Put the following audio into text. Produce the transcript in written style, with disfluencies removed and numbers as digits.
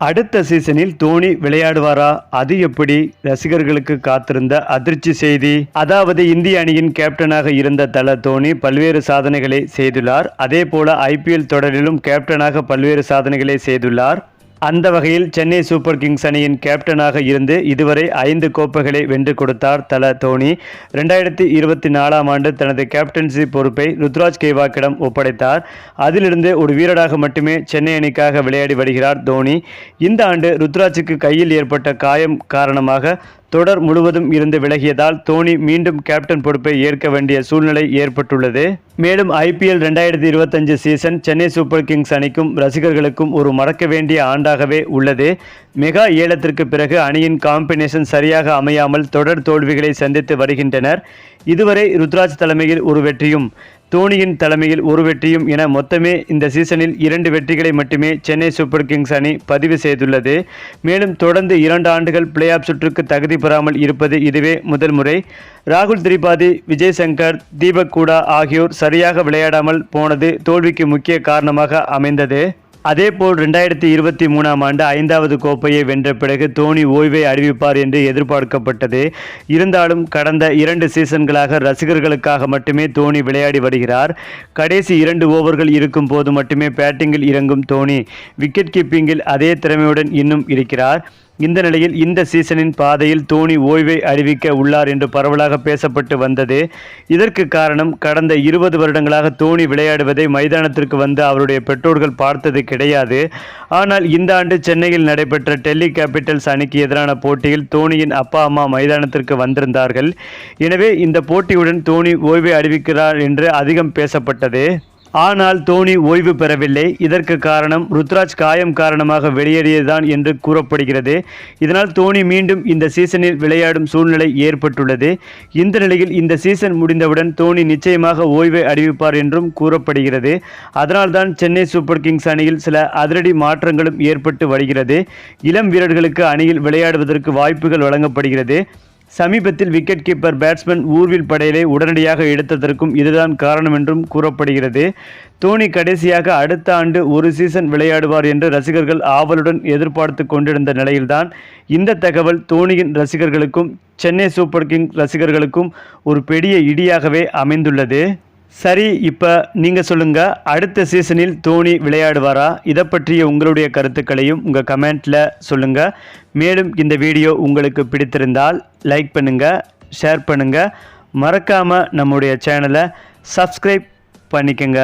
அடுத்த சீசனில் தோனி விளையாடுவாரா? அது எப்படி? ரசிகர்களுக்கு காத்திருந்த அதிர்ச்சி செய்தி. அதாவது இந்திய அணியின் கேப்டனாக இருந்த தல தோனி பல்வேறு சாதனைகளை செய்துள்ளார். அதேபோல ஐபிஎல் தொடரிலும் கேப்டனாக பல்வேறு சாதனைகளை செய்துள்ளார். அந்த வகையில் சென்னை சூப்பர் கிங்ஸ் அணியின் கேப்டனாக இருந்து இதுவரை 5 கோப்பைகளை வென்று கொடுத்தார் தல தோனி. 2024ஆம் ஆண்டு தனது கேப்டன்சி பொறுப்பை ருத்ராஜ் கெய்வாக்கிடம் ஒப்படைத்தார். அதிலிருந்து ஒரு வீரராக மட்டுமே சென்னை அணிக்காக விளையாடி வருகிறார் தோனி. இந்த ஆண்டு ருத்ராஜுக்கு கையில் ஏற்பட்ட காயம் காரணமாக தொடர் முழுவதும் இருந்து விலகியதால் தோனி மீண்டும் கேப்டன் பொறுப்பை ஏற்க வேண்டிய சூழ்நிலை ஏற்பட்டுள்ளது. மேலும் IPL 2025 season Chennai super Kings அணிக்கும் ரசிகர்களுக்கும் ஒரு மறக்க வேண்டிய ஆண்டாகவே உள்ளது. மெகா ஏலத்திற்கு பிறகு அணியின் காம்பினேஷன் சரியாக அமையாமல் தொடர் தோல்விகளை சந்தித்து வருகின்றனர். இதுவரை ருத்ராஜ் தலைமையில் ஒரு வெற்றியும் தோனியின் தலைமையில் ஒரு வெற்றியும் என மொத்தமே இந்த சீசனில் 2 வெற்றிகளை மட்டுமே சென்னை சூப்பர் கிங்ஸ் அணி பதிவு செய்துள்ளது. மேலும் தொடர்ந்து 2 ஆண்டுகள் பிளே ஆஃப் சுற்றுக்கு தகுதி பெறாமல் இருப்பது இதுவே முதல் முறை. ராகுல் திரிபாதி, விஜய் சங்கர், தீபக் கூடா ஆகியோர் சரியாக விளையாடாமல் போனது தோல்விக்கு முக்கிய காரணமாக அமைந்தது. அதேபோல் 2023ஆம் ஆண்டு 5வது கோப்பையை வென்ற பிறகு தோனி ஓய்வை அறிவிப்பார் என்று எதிர்பார்க்கப்பட்டது. இருந்தாலும் கடந்த 2 சீசன்களாக ரசிகர்களுக்காக மட்டுமே தோனி விளையாடி வருகிறார். கடைசி 2 ஓவர்கள் இருக்கும் போது மட்டுமே பேட்டிங்கில் இறங்கும் தோனி விக்கெட் கீப்பிங்கில் அதே திறமையுடன் இன்னும் இருக்கிறார். இந்த நிலையில் இந்த சீசனின் பாதையில் தோனி ஓய்வை அறிவிக்க உள்ளார் என்று பரவலாக பேசப்பட்டு வந்தது. இதற்கு காரணம் கடந்த 20 வருடங்களாக தோனி விளையாடுவதை மைதானத்திற்கு வந்து அவருடைய பெற்றோர்கள் பார்த்தது கிடையாது. ஆனால் இந்த ஆண்டு சென்னையில் நடைபெற்ற டெல்லி கேபிட்டல்ஸ் அணிக்கு எதிரான போட்டியில் தோனியின் அப்பா அம்மா மைதானத்திற்கு வந்திருந்தார்கள். எனவே இந்த போட்டியுடன் தோனி ஓய்வை அறிவிக்கிறார் என்று அதிகம் பேசப்பட்டது. ஆனால் தோனி ஓய்வு பெறவில்லை. இதற்கு காரணம் ருத்ராஜ் காயம் காரணமாக வெளியேறியதுதான் என்று கூறப்படுகிறது. இதனால் தோனி மீண்டும் இந்த சீசனில் விளையாடும் சூழ்நிலை ஏற்பட்டுள்ளது. இந்த நிலையில் இந்த சீசன் முடிந்தவுடன் தோனி நிச்சயமாக ஓய்வை அறிவிப்பார் என்றும் கூறப்படுகிறது. அதனால்தான் சென்னை சூப்பர் கிங்ஸ் அணியில் சில அதிரடி மாற்றங்களும் ஏற்பட்டு வருகிறது. இளம் வீரர்களுக்கு அணியில் விளையாடுவதற்கு வாய்ப்புகள் வழங்கப்படுகிறது. சமீபத்தில் விக்கெட் கீப்பர் பேட்ஸ்மேன் ஊர்வில் படேலை உடனடியாக எடுத்ததற்கும் இதுதான் காரணம் என்றும் கூறப்படுகிறது. தோனி கடைசியாக அடுத்த ஆண்டு ஒரு சீசன் விளையாடுவார் என்று ரசிகர்கள் ஆவலுடன் எதிர்பார்த்து கொண்டிருந்த நிலையில்தான் இந்த தகவல் தோனியின் ரசிகர்களுக்கும் சென்னை சூப்பர் கிங்ஸ் ரசிகர்களுக்கும் ஒரு பெரிய இடியாகவே அமைந்துள்ளது. சரி, இப்போ நீங்கள் சொல்லுங்கள், அடுத்த சீசனில் தோனி விளையாடுவாரா? இதை பற்றிய உங்களுடைய கருத்துக்களையும் உங்கள் கமெண்ட்டில் சொல்லுங்கள். மேலும் இந்த வீடியோ உங்களுக்கு பிடித்திருந்தால் லைக் பண்ணுங்கள், ஷேர் பண்ணுங்கள், மறக்காமல் நம்முடைய சேனலை சப்ஸ்கிரைப் பண்ணிக்கங்க.